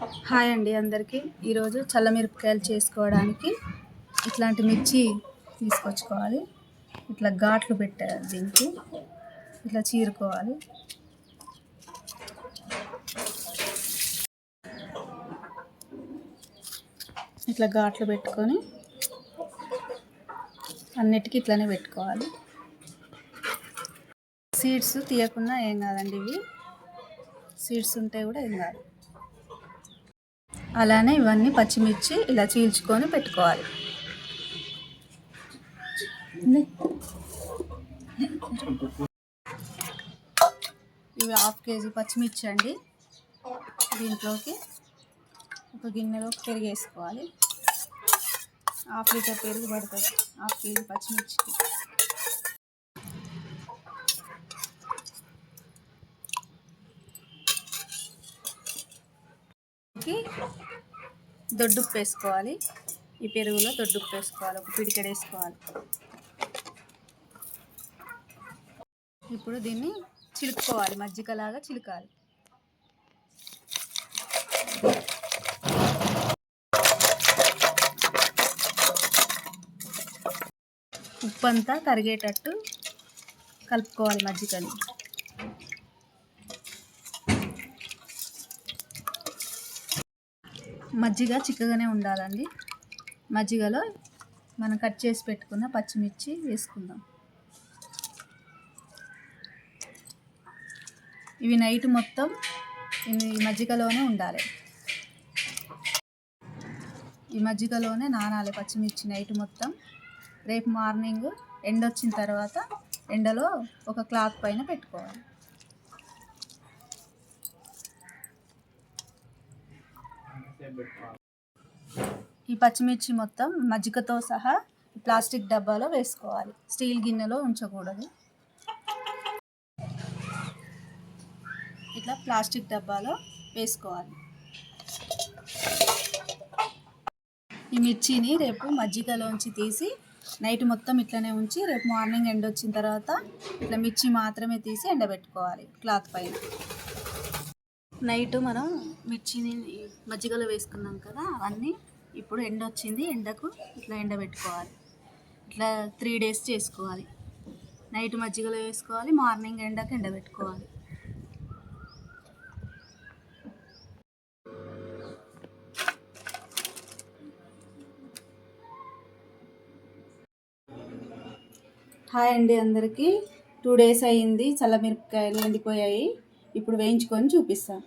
Hi అండి అందరికీ. ఈరోజు చల్లమిరపకాయలు చేసుకోవడానికి ఇట్లాంటి మిర్చి తీసుకొచ్చుకోవాలి. ఇట్లా ఘాట్లు పెట్టాలి, దీనికి ఇట్లా చీరుకోవాలి. ఇట్లా ఘాట్లు పెట్టుకొని అన్నిటికీ ఇట్లానే పెట్టుకోవాలి. సీడ్స్ తీయకుండా ఏం కాదండి, ఇవి సీడ్స్ ఉంటే కూడా ఏం కాదు. అలానే ఇవన్నీ పచ్చిమిర్చి ఇలా చీల్చుకొని పెట్టుకోవాలి. ఇవి 1/2 కేజీ పచ్చిమిర్చి అండి. దీంట్లోకి ఒక గిన్నెలోకి పెరుగు వేసుకోవాలి. 1/2 లీటర్ పెరుగు పడుతుంది 1/2 కేజీ పచ్చిమిర్చికి. దొడ్డుప్పు వేసుకోవాలి. ఈ పెరుగులో దొడ్డుప్పు వేసుకోవాలి, ఒక పిడికెడు వేసుకోవాలి. ఇప్పుడు దీన్ని చిలుక్కోవాలి, మజ్జిగలాగా చిలకాలి. ఉప్పు అంతా కరిగేటట్టు కలుపుకోవాలి మజ్జిగని. మజ్జిగ చిక్కగానే ఉండాలండి. మజ్జిగలో మనం కట్ చేసి పెట్టుకున్న పచ్చిమిర్చి వేసుకుందాం. ఇవి నైట్ మొత్తం ఈ మజ్జిగలోనే ఉండాలి. ఈ మజ్జిగలోనే నానాలి పచ్చిమిర్చి నైట్ మొత్తం. రేపు మార్నింగ్ ఎండ వచ్చిన తర్వాత ఎండలో ఒక క్లాత్ పైన పెట్టుకోవాలి. ఈ పచ్చిమిర్చి మొత్తం మజ్జిగతో సహా ప్లాస్టిక్ డబ్బాలో వేసుకోవాలి, స్టీల్ గిన్నెలో ఉంచకూడదు. ఇట్లా ప్లాస్టిక్ డబ్బాలో వేసుకోవాలి. ఈ మిర్చిని రేపు మజ్జిగలోంచి తీసి నైట్ మొత్తం ఇట్లనే ఉంచి రేపు మార్నింగ్ ఎండ వచ్చిన తర్వాత ఇట్లా మిర్చి మాత్రమే తీసి ఎండబెట్టుకోవాలి క్లాత్ పైన. నైట్ మనం మిర్చిని మజ్జిగలో వేసుకున్నాం కదా, అవన్నీ ఇప్పుడు ఎండ వచ్చింది, ఎండకు ఇట్లా ఎండబెట్టుకోవాలి. ఇట్లా 3 days చేసుకోవాలి. నైట్ మజ్జిగలో వేసుకోవాలి, మార్నింగ్ ఎండకు ఎండబెట్టుకోవాలి. హాయ్ అండి అందరికీ. 2 days అయ్యింది, చల్లమిరపకాయలు ఎండిపోయాయి. ఇప్పుడు వేయించుకొని చూపిస్తాను.